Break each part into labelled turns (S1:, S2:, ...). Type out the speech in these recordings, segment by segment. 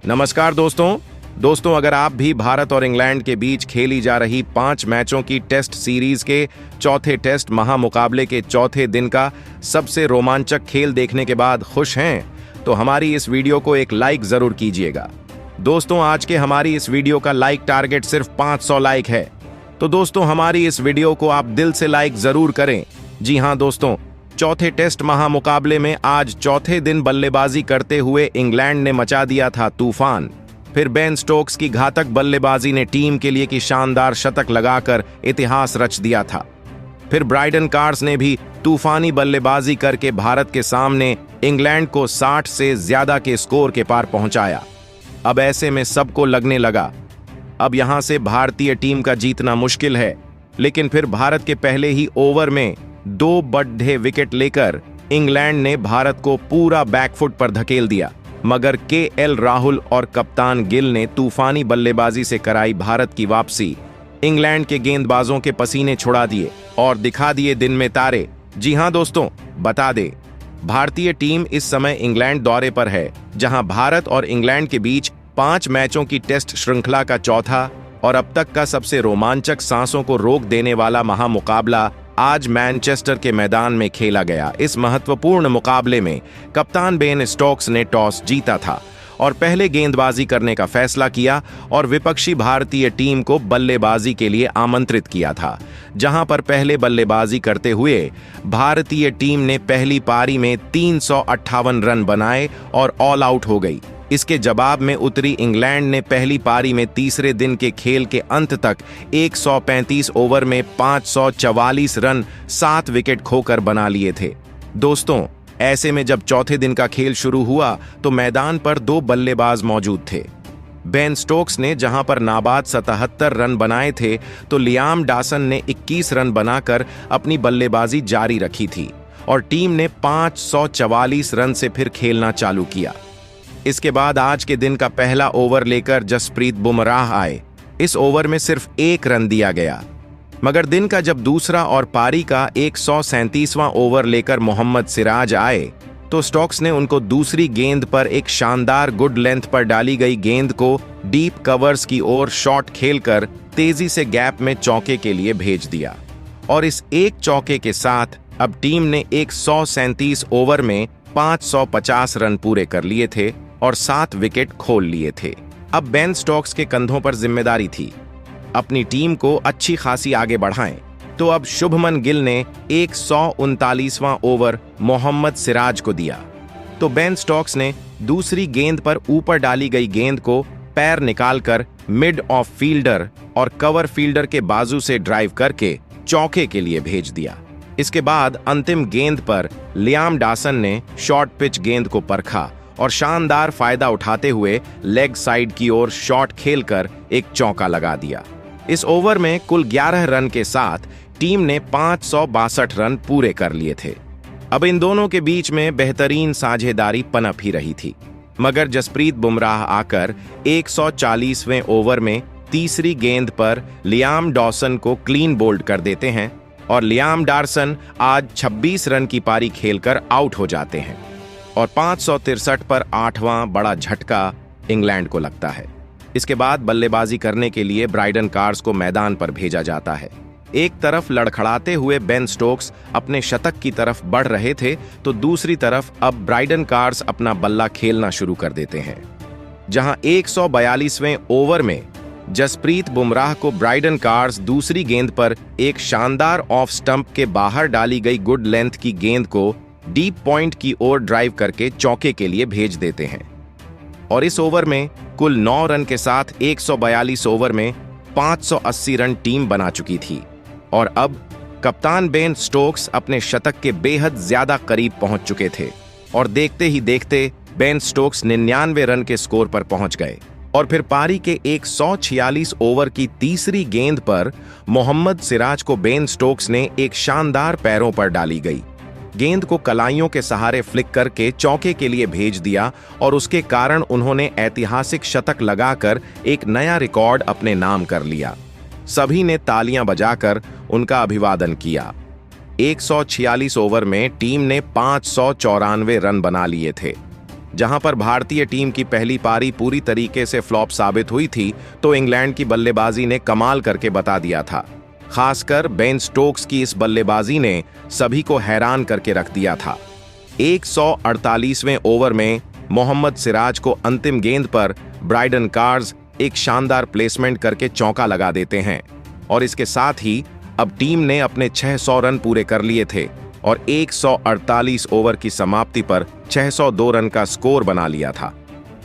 S1: नमस्कार दोस्तों अगर आप भी भारत और इंग्लैंड के बीच खेली जा रही 5 मैचों की टेस्ट सीरीज के चौथे टेस्ट महामुकाबले के चौथे दिन का सबसे रोमांचक खेल देखने के बाद खुश हैं, तो हमारी इस वीडियो को एक लाइक जरूर कीजिएगा। दोस्तों, आज के हमारी इस वीडियो का लाइक टारगेट सिर्फ 500 लाइक है, तो दोस्तों हमारी इस वीडियो को आप दिल से लाइक जरूर करें। जी हां दोस्तों, चौथे टेस्ट महामुकाबले में आज चौथे दिन बल्लेबाजी करते हुए इंग्लैंड ने मचा दिया था तूफान। फिर बेन स्टोक्स की घातक बल्लेबाजी ने टीम के लिए की शानदार शतक लगाकर इतिहास रच दिया था। फिर ब्राइडन कार्स ने भी तूफानी बल्लेबाजी करके भारत के सामने इंग्लैंड को 60 से ज्यादा के स्कोर के पार पहुंचाया। अब ऐसे में सबको लगने लगा अब यहां से भारतीय टीम का जीतना मुश्किल है, लेकिन फिर भारत के पहले ही ओवर में 2 बड़े विकेट लेकर इंग्लैंड ने भारत को पूरा बैकफुट पर धकेल दिया। मगर केएल राहुल और कप्तान गिल ने तूफानी बल्लेबाजी से कराई भारत की वापसी। इंग्लैंड के गेंदबाजों के पसीने छुड़ा दिए और दिखा दिए दिन में तारे। जी हां दोस्तों, बता दें, भारतीय टीम इस समय इंग्लैंड दौरे पर है, जहां भारत और इंग्लैंड के बीच 5 मैचों की टेस्ट श्रृंखला का चौथा और अब तक का सबसे रोमांचक, सांसों को रोक देने वाला महामुकाबला आज मैनचेस्टर के मैदान में खेला गया। इस महत्वपूर्ण मुकाबले में कप्तान बेन स्टोक्स ने टॉस जीता था और पहले गेंदबाजी करने का फैसला किया और विपक्षी भारतीय टीम को बल्लेबाजी के लिए आमंत्रित किया था, जहां पर पहले बल्लेबाजी करते हुए भारतीय टीम ने पहली पारी में 358 रन बनाए और ऑल आउट हो गई। इसके जवाब में उतरी इंग्लैंड ने पहली पारी में तीसरे दिन के खेल के अंत तक 135 ओवर में 544 रन 7 विकेट खोकर बना लिए थे। दोस्तों, ऐसे में जब चौथे दिन का खेल शुरू हुआ तो मैदान पर 2 बल्लेबाज मौजूद थे। बेन स्टोक्स ने जहां पर नाबाद 77 रन बनाए थे, तो लियाम डॉसन ने 21 रन बनाकर अपनी बल्लेबाजी जारी रखी थी और टीम ने 544 रन से फिर खेलना चालू किया। इसके बाद आज के दिन का पहला ओवर लेकर जसप्रीत बुमराह आए। इस ओवर में सिर्फ 1 रन दिया गया, मगर दिन का जब दूसरा और पारी का 137वां ओवर लेकर मोहम्मद सिराज आए, तो स्टोक्स ने उनको दूसरी गेंद पर एक शानदार गुड लेंथ पर डाली गई गेंद को डीप कवर्स की ओर शॉट खेलकर तेजी से गैप में चौके के लिए भेज दिया और इस एक चौके के साथ अब टीम ने 137 ओवर में 550 रन पूरे कर लिए थे और 7 विकेट खोल लिए थे। अब बेन स्टोक्स के कंधों पर जिम्मेदारी थी अपनी टीम को अच्छी खासी आगे बढ़ाएं, तो अब शुभमन गिल ने 139वां ओवर मोहम्मद सिराज को दिया, तो बेन स्टोक्स ने दूसरी गेंद पर ऊपर डाली गई गेंद को पैर निकालकर मिड ऑफ फील्डर और कवर फील्डर के बाजू से ड्राइव करके चौके के लिए भेज दिया। इसके बाद अंतिम गेंद पर लियाम डॉसन ने शॉर्ट पिच गेंद को परखा और शानदार फायदा उठाते हुए लेग साइड की ओर शॉट खेलकर एक चौका लगा दिया। इस ओवर में कुल 11 रन के साथ टीम ने 562 रन पूरे कर लिए थे। अब इन दोनों के बीच में बेहतरीन साझेदारी पनप ही रही थी, मगर जसप्रीत बुमराह आकर 140वें ओवर में तीसरी गेंद पर लियाम डॉसन को क्लीन बोल्ड कर देते हैं और लियाम डॉसन आज 26 रन की पारी खेलकर आउट हो जाते हैं और 563 पर 8वां बड़ा झटका इंग्लैंड को लगता है। इसके बाद बल्लेबाजी करने के लिए ब्राइडन कार्स को मैदान पर भेजा जाता है। एक तरफ लड़खड़ाते हुए बेन स्टोक्स अपने शतक की तरफ बढ़ रहे थे, तो दूसरी तरफ अब ब्राइडन कार्स अपना बल्ला खेलना शुरू कर देते हैं, जहां 142वें ओवर में जसप्रीत बुमराह को ब्राइडन कार्स दूसरी गेंद पर एक शानदार ऑफ स्टंप के बाहर डाली गई गुड लेंथ की गेंद को डीप पॉइंट की ओर ड्राइव करके चौके के लिए भेज देते हैं और इस ओवर में कुल 9 रन के साथ 142 ओवर में 580 रन टीम बना चुकी थी और अब कप्तान बेन स्टोक्स अपने शतक के बेहद ज्यादा करीब पहुंच चुके थे और देखते ही देखते बेन स्टोक्स 99 रन के स्कोर पर पहुंच गए और फिर पारी के 146 ओवर की तीसरी गेंद पर मोहम्मद सिराज को बेन स्टोक्स ने एक शानदार पैरों पर डाली गई गेंद को कलाइयों के सहारे फ्लिक करके चौके के लिए भेज दिया और उसके कारण उन्होंने ऐतिहासिक शतक लगाकर एक नया रिकॉर्ड अपने नाम कर लिया। सभी ने तालियां बजाकर उनका अभिवादन किया। 146 ओवर में टीम ने 594 रन बना लिए थे। जहां पर भारतीय टीम की पहली पारी पूरी तरीके से फ्लॉप साबित हुई थी, तो इंग्लैंड की बल्लेबाजी ने कमाल करके बता दिया था। खासकर बेन स्टोक्स की इस बल्लेबाजी ने सभी को हैरान करके रख दिया था। 148वें ओवर में मोहम्मद सिराज को अंतिम गेंद पर ब्राइडन कार्स एक शानदार प्लेसमेंट करके चौका लगा देते हैं और इसके साथ ही अब टीम ने अपने 600 रन पूरे कर लिए थे और 148 ओवर की समाप्ति पर 602 रन का स्कोर बना लिया था।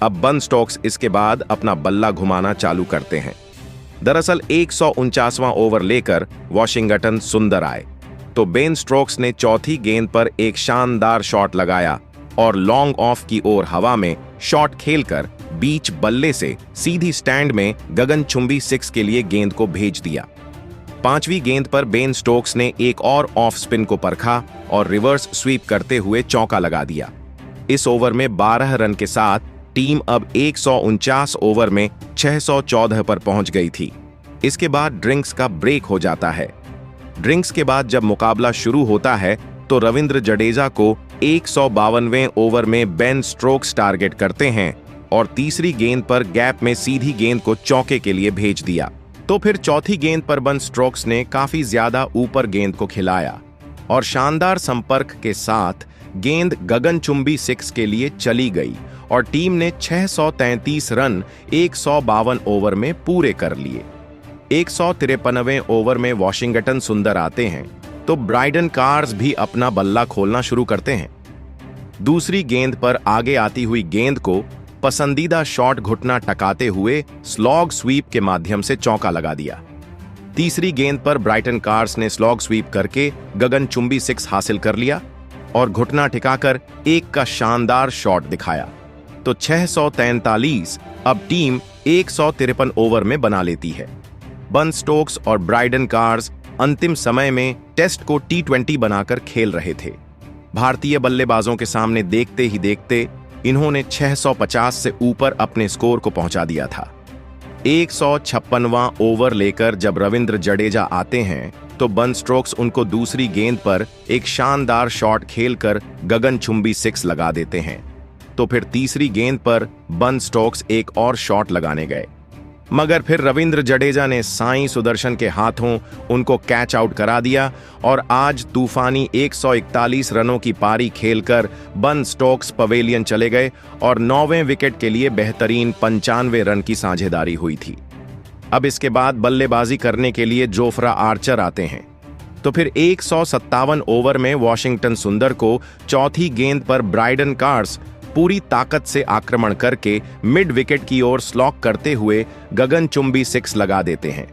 S1: अब बेन स्टोक्स इसके बाद अपना बल्ला घुमाना चालू करते हैं। दरअसल 149वां ओवर लेकर वॉशिंगटन सुंदर आए तो बेन स्टोक्स ने चौथी गेंद पर एक शानदार शॉट लगाया और लॉन्ग ऑफ की ओर हवा में शॉट खेलकर बीच बल्ले से सीधी स्टैंड में गगनचुंबी 6 के लिए गेंद को भेज दिया। पांचवीं गेंद पर बेन स्टोक्स ने एक और ऑफ स्पिन को परखा और रिवर्स स्वीप करते हुए चौका लगा दिया। इस ओवर में 12 रन के साथ टीम अब 149 ओवर में 614 पर पहुंच गई थी। इसके बाद ड्रिंक्स का ब्रेक हो जाता है। ड्रिंक्स के बाद जब मुकाबला शुरू होता है तो रविंद्र जडेजा को 152वें ओवर में बेन स्टोक्स टारगेट करते हैं और तीसरी गेंद पर गैप में सीधी गेंद को चौके के लिए भेज दिया। तो फिर चौथी गेंद पर बेन स्टोक्स ने काफी ज्यादा ऊपर गेंद को खिलाया और शानदार संपर्क के साथ गेंद गगनचुंबी 6 के लिए चली गई और टीम ने 633 रन 152 ओवर में पूरे कर लिए। 153वें ओवर में वॉशिंगटन सुंदर आते हैं तो ब्राइडन कार्स भी अपना बल्ला खोलना शुरू करते हैं। दूसरी गेंद पर आगे आती हुई गेंद को पसंदीदा शॉट घुटना टकाते हुए स्लॉग स्वीप के माध्यम से चौका लगा दिया। तीसरी गेंद पर ब्राइडन कार्स ने स्लॉग स्वीप करके गगनचुंबी 6 हासिल कर लिया और घुटना टिकाकर एक का शानदार शॉट दिखाया तो 643 अब टीम 153 ओवर में बना लेती है। बेन स्टोक्स और ब्राइडन कार्स अंतिम समय में टेस्ट को T20 बनाकर खेल रहे थे। भारतीय बल्लेबाजों के सामने देखते ही देखते इन्होंने 650 से ऊपर अपने स्कोर को पहुंचा दिया था। 156वां ओवर लेकर जब रविंद्र जडेजा आते हैं तो बेन स्टोक्स उनको दूसरी गेंद पर एक शानदार शॉट खेलकर गगनचुंबी 6 लगा देते हैं। तो फिर तीसरी गेंद पर बेन स्टोक्स एक और शॉट लगाने गए, मगर फिर रविंद्र जडेजा ने साई सुदर्शन के हाथों उनको कैच आउट करा दिया और आज तूफानी 141 रनों की पारी खेलकर बेन स्टोक्स पवेलियन चले गए और 9वें विकेट के लिए बेहतरीन 95 रन की साझेदारी हुई थी। अब इसके बाद बल्लेबाजी करने के लिए जोफ्रा आर्चर आते हैं तो फिर 157 ओवर में वॉशिंगटन सुंदर को चौथी गेंद पर ब्राइडन कार्स पूरी ताकत से आक्रमण करके मिड विकेट की ओर स्लॉक करते हुए गगनचुंबी 6 लगा देते हैं,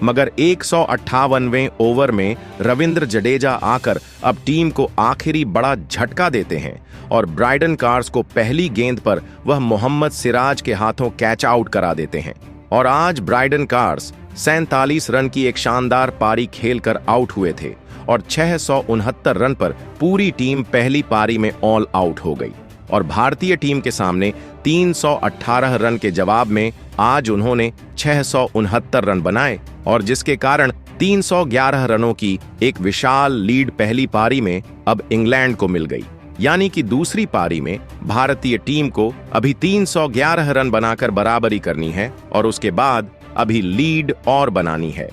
S1: मगर 158वें ओवर में रविंद्र जडेजा आकर अब टीम को आखिरी बड़ा झटका देते हैं और ब्राइडन कार्स को पहली गेंद पर वह मोहम्मद सिराज के हाथों कैच आउट करा देते हैं और आज ब्राइडन कार्स 47 रन की एक शानदार पारी खेलकर आउट हुए थे और 669 रन पर पूरी टीम पहली पारी में ऑल आउट हो गई और भारतीय टीम के सामने 318 रन के जवाब में आज उन्होंने 669 रन बनाए और जिसके कारण 311 रनों की एक विशाल लीड पहली पारी में अब इंग्लैंड को मिल गई। यानी कि दूसरी पारी में भारतीय टीम को अभी 311 रन बनाकर बराबरी करनी है और उसके बाद अभी लीड और बनानी है।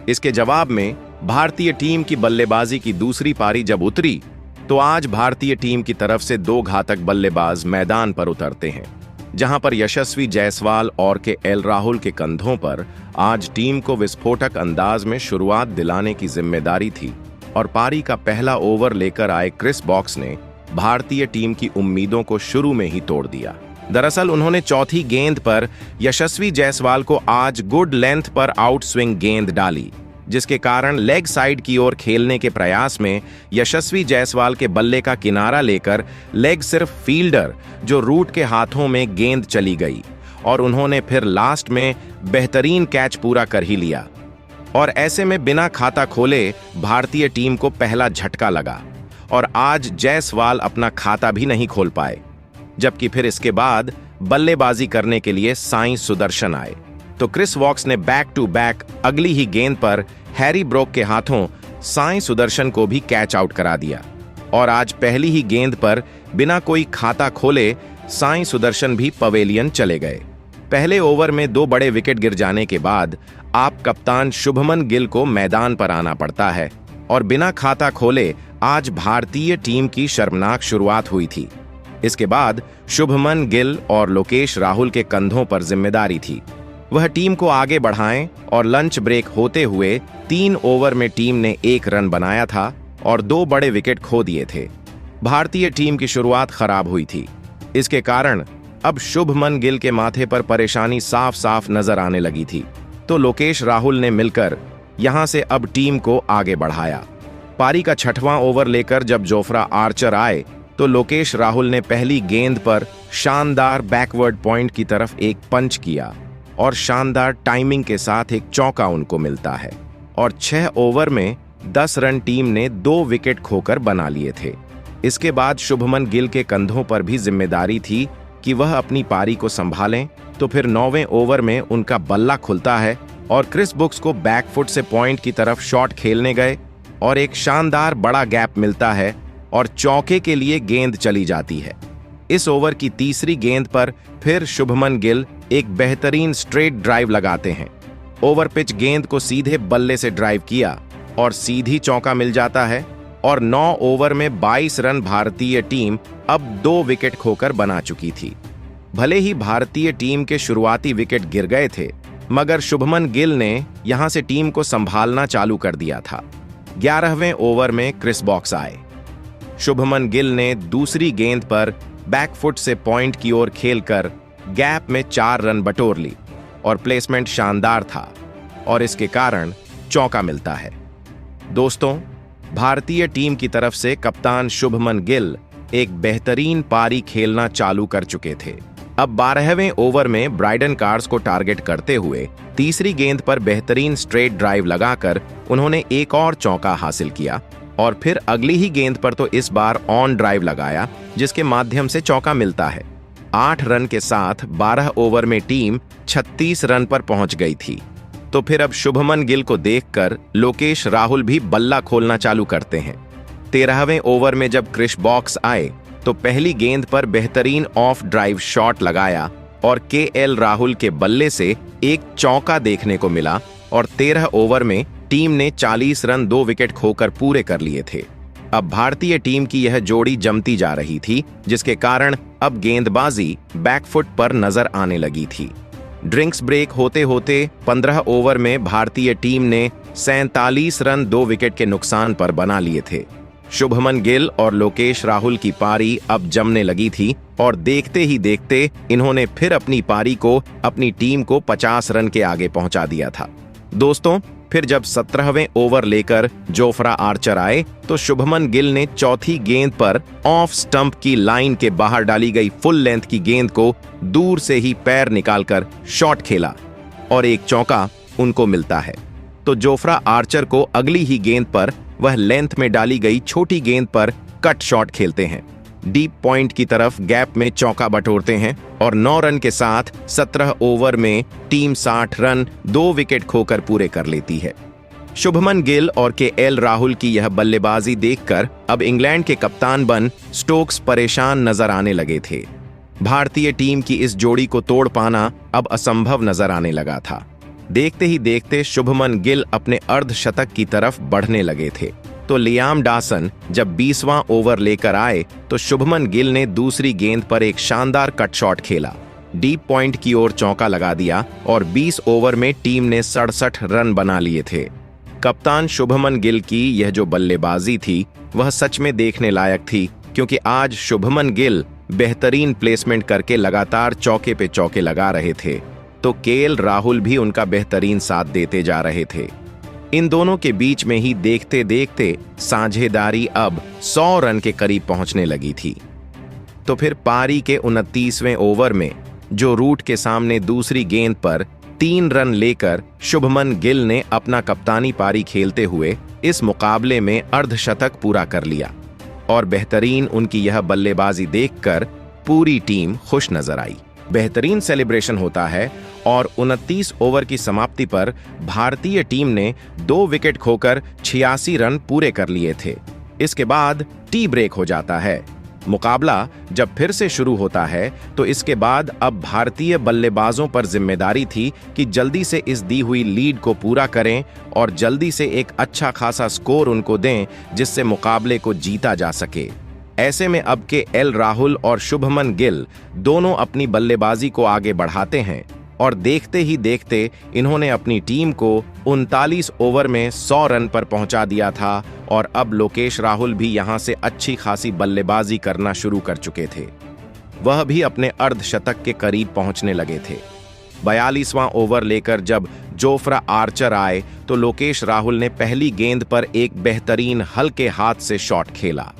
S1: इसके जवाब में भारतीय टीम की बल्लेबाजी की दूसरी पारी जब उतरी तो आज भारतीय टीम की तरफ से 2 घातक बल्लेबाज मैदान पर उतरते हैं, जहां पर यशस्वी जायसवाल और KL राहुल के कंधों पर आज टीम को विस्फोटक अंदाज में शुरुआत दिलाने की जिम्मेदारी थी और पारी का पहला ओवर लेकर आए क्रिस वॉक्स ने भारतीय टीम की उम्मीदों को शुरू में ही तोड़ दिया। दरअसल उन्होंने चौथी गेंद पर यशस्वी जायसवाल को आज गुड लेंथ पर आउट स्विंग गेंद डाली, जिसके कारण लेग साइड की ओर खेलने के प्रयास में यशस्वी जायसवाल के बल्ले का किनारा लेकर लेग सिर्फ फील्डर जो रूट के हाथों में गेंद चली गई और उन्होंने फिर लास्ट में बेहतरीन कैच पूरा कर ही लिया और ऐसे में बिना खाता खोले भारतीय टीम को पहला झटका लगा और आज जायसवाल अपना खाता भी नहीं खोल पाए। जबकि फिर इसके बाद बल्लेबाजी करने के लिए साई सुदर्शन आए तो क्रिस वॉक्स ने बैक टू बैक अगली ही गेंद पर हैरी ब्रोक के हाथों साई सुदर्शन को भी कैच आउट करा दिया और आज पहली ही गेंद पर बिना कोई खाता खोले साई सुदर्शन भी पवेलियन चले गए। पहले ओवर में 2 बड़े विकेट गिर जाने के बाद आप कप्तान शुभमन गिल को मैदान पर आना पड़ता है और बिना खाता खोले आज भारतीय टीम की शर्मनाक शुरुआत हुई थी। इसके बाद शुभमन गिल और लोकेश राहुल के कंधों पर जिम्मेदारी थी। वह टीम को आगे बढ़ाएं और लंच ब्रेक होते हुए 3 ओवर में टीम ने 1 रन बनाया था और 2 बड़े विकेट खो दिए थे। भारतीय टीम की शुरुआत खराब हुई थी। इसके कारण अब शुभमन गिल के माथे पर परेशानी साफ साफ नजर आने लगी थी। तो लोकेश राहुल ने मिलकर यहां से अब टीम को आगे बढ़ाया। पारी का 6वां ओवर लेकर जब जोफ्रा आर्चर आए तो लोकेश राहुल ने पहली गेंद पर शानदार बैकवर्ड पॉइंट की तरफ एक पंच किया और शानदार टाइमिंग के साथ एक चौका उनको मिलता है और 6 ओवर में 10 रन टीम ने 2 विकेट खोकर बना लिए थे। इसके बाद शुभमन गिल के कंधों पर भी जिम्मेदारी थी कि वह अपनी पारी को संभालें। तो फिर 9वें ओवर में उनका बल्ला खुलता है और क्रिस बुक्स को बैकफुट से पॉइंट की तरफ शॉट खेलने गए और एक शानदार बड़ा गैप मिलता है और चौके के लिए गेंद चली जाती है। इस ओवर की तीसरी गेंद पर फिर शुभमन गिल एक बेहतरीन स्ट्रेट ड्राइव लगाते हैं। ओवर पिच गेंद को सीधे बल्ले से ड्राइव किया और सीधी चौका मिल जाता है और 9 ओवर में 22 रन भारतीय टीम अब 2 विकेट खोकर बना चुकी थी। भले ही भारतीय टीम के शुरुआती विकेट गिर गए थे, मगर शुभमन गिल ने यहां से टीम को संभालना चालू कर दिया था। 11वें ओवर में क्रिस बॉक्स आए। शुभमन गिल ने दूसरी गेंद पर बैकफुट से पॉइंट की ओर खेलकर गैप में 4 रन बटोर ली और प्लेसमेंट शानदार था और इसके कारण चौका मिलता है। दोस्तों, भारतीय टीम की तरफ से कप्तान शुभमन गिल एक बेहतरीन पारी खेलना चालू कर चुके थे। अब 12वें ओवर में ब्राइडन कार्स को टारगेट करते हुए तीसरी गेंद पर बेहतरीन स्ट्रेट ड्राइव लगाकर उन्होंने एक और चौका हासिल किया और फिर अगली ही गेंद पर तो इस बार ऑन ड्राइव लगाया, जिसके माध्यम से चौका मिलता है। 8 रन के साथ 12 ओवर में टीम 36 रन पर पहुंच गई थी। तो फिर अब शुभमन गिल को देखकर लोकेश राहुल भी बल्ला खोलना चालू करते हैं। 13वें ओवर में जब क्रिस बॉक्स आए तो पहली गेंद पर बेहतरीन ऑफ ड्राइव शॉट लगाया और केएल राहुल के बल्ले से एक चौका देखने को मिला और 13 ओवर में टीम ने 40 रन 2 विकेट खोकर पूरे कर लिए थे। अब भारतीय टीम की यह जोड़ी जमती जा रही थी, जिसके कारण अब गेंदबाजी बैकफुट पर नजर आने लगी थी। ड्रिंक्स ब्रेक होते होते 15 ओवर में भारतीय टीम ने 47 रन 2 विकेट के नुकसान पर बना लिए थे। शुभमन गिल और लोकेश राहुल की पारी अब जमने लगी थी और देखते ही देखते इन्होंने फिर अपनी पारी को अपनी टीम को 50 रन के आगे पहुंचा दिया था। दोस्तों, फिर जब 17वें ओवर लेकर जोफ्रा आर्चर आए तो शुभमन गिल ने चौथी गेंद पर ऑफ स्टंप की लाइन के बाहर डाली गई फुल लेंथ की गेंद को दूर से ही पैर निकालकर शॉट खेला और एक चौका उनको मिलता है। तो जोफ्रा आर्चर को अगली ही गेंद पर वह लेंथ में डाली गई छोटी गेंद पर कट शॉट खेलते हैं, डीप पॉइंट की तरफ गैप में चौका बटोरते हैं और 9 रन के साथ 17 ओवर में टीम 60 रन 2 विकेट खोकर पूरे कर लेती है। शुभमन गिल और केएल राहुल की यह बल्लेबाजी देखकर अब इंग्लैंड के कप्तान बन स्टोक्स परेशान नजर आने लगे थे। भारतीय टीम की इस जोड़ी को तोड़ पाना अब असंभव नजर आने लगा था। देखते ही देखते शुभमन गिल अपने अर्धशतक की तरफ बढ़ने लगे थे। तो लियाम डॉसन जब 20वां ओवर लेकर आए तो शुभमन गिल ने दूसरी गेंद पर एक शानदार कट शॉट खेला, डीप पॉइंट की ओर चौका लगा दिया और 20 ओवर में टीम ने 67 रन बना लिए थे। कप्तान शुभमन गिल की यह जो बल्लेबाजी थी वह सच में देखने लायक थी, क्योंकि आज शुभमन गिल बेहतरीन प्लेसमेंट करके लगातार चौके पे चौके लगा रहे थे, तो केएल राहुल भी उनका बेहतरीन साथ देते जा रहे थे। इन दोनों के बीच में ही देखते देखते साझेदारी अब 100 रन के करीब पहुंचने लगी थी। तो फिर पारी के 29वें ओवर में जो रूट के सामने दूसरी गेंद पर 3 रन लेकर शुभमन गिल ने अपना कप्तानी पारी खेलते हुए इस मुकाबले में अर्धशतक पूरा कर लिया और बेहतरीन उनकी यह बल्लेबाजी देखकर पूरी टीम खुश नजर आई। बेहतरीन सेलिब्रेशन होता है और 29 ओवर की समाप्ति पर भारतीय टीम ने 2 विकेट खोकर 86 रन पूरे कर लिए थे। इसके बाद टी ब्रेक हो जाता है मुकाबला जब फिर से शुरू होता है तो इसके बाद अब भारतीय बल्लेबाजों पर जिम्मेदारी थी कि जल्दी से इस दी हुई लीड को पूरा करें और जल्दी से एक अच्छा खासा स्कोर उनको दें जिससे मुकाबले को जीता जा सके। ऐसे में अब के एल राहुल और शुभमन गिल दोनों अपनी बल्लेबाजी को आगे बढ़ाते हैं और देखते ही देखते इन्होंने अपनी टीम को 39 ओवर में 100 रन पर पहुंचा दिया था और अब लोकेश राहुल भी यहां से अच्छी खासी बल्लेबाजी करना शुरू कर चुके थे। वह भी अपने अर्धशतक के करीब पहुंचने लगे थे। 42वां ओवर लेकर जब जोफ्रा आर्चर आए तो लोकेश राहुल ने पहली गेंद पर एक बेहतरीन हल्के हाथ से शॉट खेला।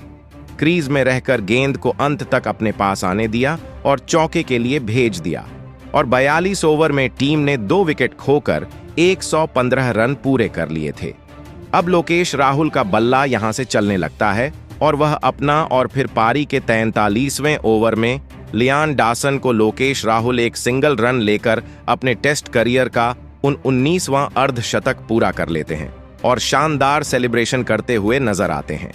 S1: क्रीज में रहकर गेंद को अंत तक अपने पास आने दिया और चौके के लिए भेज दिया और 42 ओवर में टीम ने 2 विकेट खोकर 115 रन पूरे कर लिए थे। अब लोकेश राहुल का बल्ला यहां से चलने लगता है और वह अपना और फिर पारी के 43वें ओवर में लियान डासन को लोकेश राहुल एक सिंगल रन लेकर अपने टेस्ट करियर का 19वां अर्धशतक पूरा कर लेते हैं और शानदार सेलिब्रेशन करते हुए नजर आते हैं।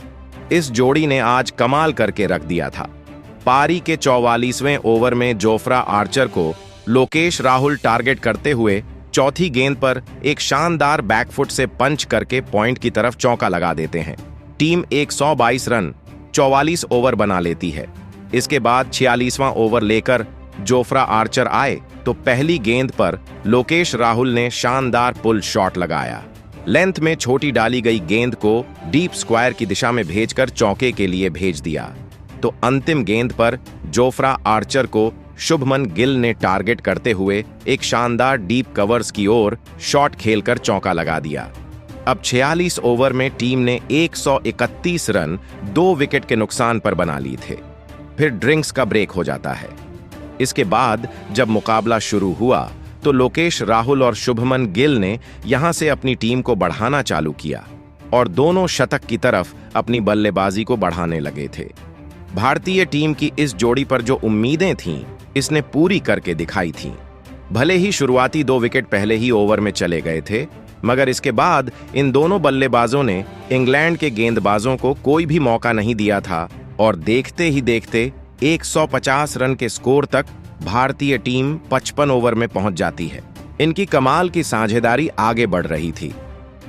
S1: इस जोड़ी ने आज कमाल करके रख दिया था। पारी के 44वें ओवर में जोफ्रा आर्चर को लोकेश राहुल टारगेट करते हुए चौथी गेंद पर एक शानदार बैकफुट से पंच करके पॉइंट की तरफ चौका लगा देते हैं। टीम 122 रन 44 ओवर बना लेती है। इसके बाद 46वां ओवर लेकर जोफ्रा आर्चर आए तो पहली गेंद पर लोकेश राहुल ने शानदार पुल शॉट लगाया। लेंथ में छोटी डाली गई गेंद को डीप स्क्वायर की दिशा में भेजकर चौके के लिए भेज दिया तो अंतिम गेंद पर जोफ्रा आर्चर को शुभमन गिल ने टारगेट करते हुए एक शानदार डीप कवर्स की ओर शॉट खेलकर चौका लगा दिया। अब 46 ओवर में टीम ने 131 रन 2 विकेट के नुकसान पर बना लिए थे। फिर ड्रिंक्स का ब्रेक हो जाता है। इसके बाद जब मुकाबला शुरू हुआ तो लोकेश राहुल और शुभमन गिल ने यहां से अपनी टीम को बढ़ाना चालू किया और दोनों शतक की तरफ अपनी बल्लेबाजी को बढ़ाने लगे थे। भारतीय टीम की इस जोड़ी पर जो उम्मीदें थीं इसने पूरी करके दिखाई थीं। भले ही शुरुआती 2 विकेट पहले ही ओवर में चले गए थे मगर इसके बाद इन दोनों बल्लेबाजों ने इंग्लैंड के गेंदबाजों को कोई भी मौका नहीं दिया था और देखते ही देखते 150 रन के स्कोर तक भारतीय टीम 55 ओवर में पहुंच जाती है। इनकी कमाल की साझेदारी आगे बढ़ रही थी।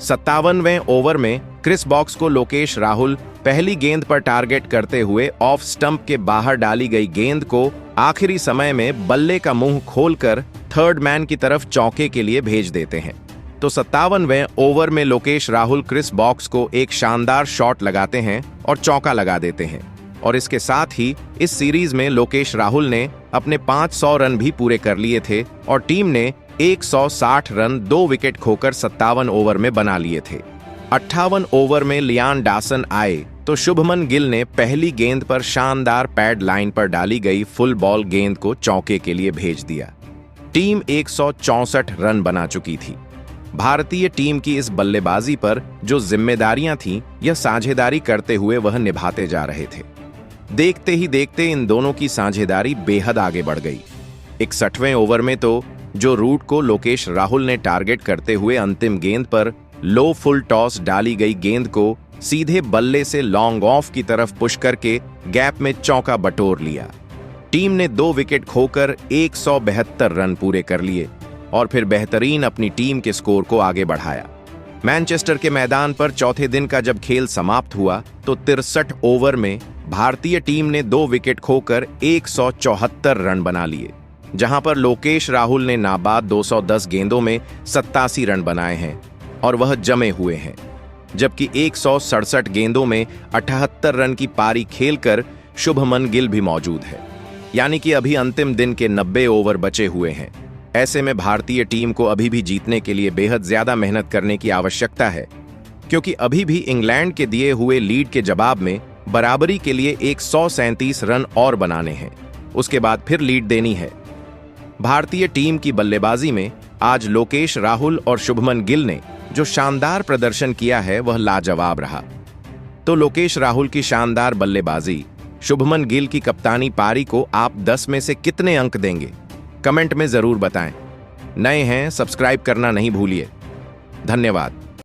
S1: 57वें ओवर में क्रिस बॉक्स को लोकेश राहुल पहली गेंद पर टारगेट करते हुए ऑफ स्टंप के बाहर डाली गई गेंद को आखिरी समय में बल्ले का मुंह खोलकर थर्ड मैन की तरफ चौके के लिए भेज देते हैं। तो 57वें ओवर में लोकेश राहुल क्रिस बॉक्स को एक शानदार शॉट लगाते हैं और चौका लगा देते हैं और इसके साथ ही इस सीरीज में लोकेश राहुल ने अपने 500 रन भी पूरे कर लिए थे और टीम ने 160 रन 2 विकेट खोकर 57 ओवर में बना लिए थे। 58 ओवर में लियान डासन आए तो शुभमन गिल ने पहली गेंद पर शानदार पैड लाइन पर डाली गई फुल बॉल गेंद को चौके के लिए भेज दिया। टीम 164 रन बना चुकी थी। भारतीय टीम की इस बल्लेबाजी पर जो जिम्मेदारियां थीं यह साझेदारी करते हुए वह निभाते जा रहे थे। देखते ही देखते इन दोनों की साझेदारी बेहद आगे बढ़ गई। 61वें ओवर में तो जो रूट को लोकेश राहुल ने टारगेट करते हुए अंतिम गेंद पर लो फुल टॉस डाली गई गेंद को सीधे बल्ले से लॉन्ग ऑफ की तरफ पुश करके गैप में चौका बटोर लिया। टीम ने 2 विकेट खोकर 172 रन पूरे कर लिए और फिर बेहतरीन अपनी टीम के स्कोर को आगे बढ़ाया। मैनचेस्टर के मैदान पर चौथे दिन का जब खेल समाप्त हुआ तो 63 ओवर में भारतीय टीम ने 2 विकेट खोकर 174 रन बना लिए, जहां पर लोकेश राहुल ने नाबाद 210 गेंदों में 87 रन बनाए हैं और वह जमे हुए हैं, जबकि 167 गेंदों में 78 रन की पारी खेलकर शुभमन गिल भी मौजूद है। यानी कि अभी अंतिम दिन के 90 ओवर बचे हुए हैं। ऐसे में भारतीय टीम को अभी भी जीतने के लिए बेहद ज्यादा मेहनत करने की आवश्यकता है, क्योंकि अभी भी इंग्लैंड के दिए हुए लीड के जवाब में बराबरी के लिए 137 रन और बनाने हैं। उसके बाद फिर लीड देनी है। भारतीय टीम की बल्लेबाजी में आज लोकेश राहुल और शुभमन गिल ने जो शानदार प्रदर्शन किया है वह लाजवाब रहा। तो लोकेश राहुल की शानदार बल्लेबाजी, शुभमन गिल की कप्तानी पारी को आप 10 में से कितने अंक देंगे? कमेंट में जरूर बताएं। नए हैं, सब्सक्राइब करना नहीं भूलिए। धन्यवाद।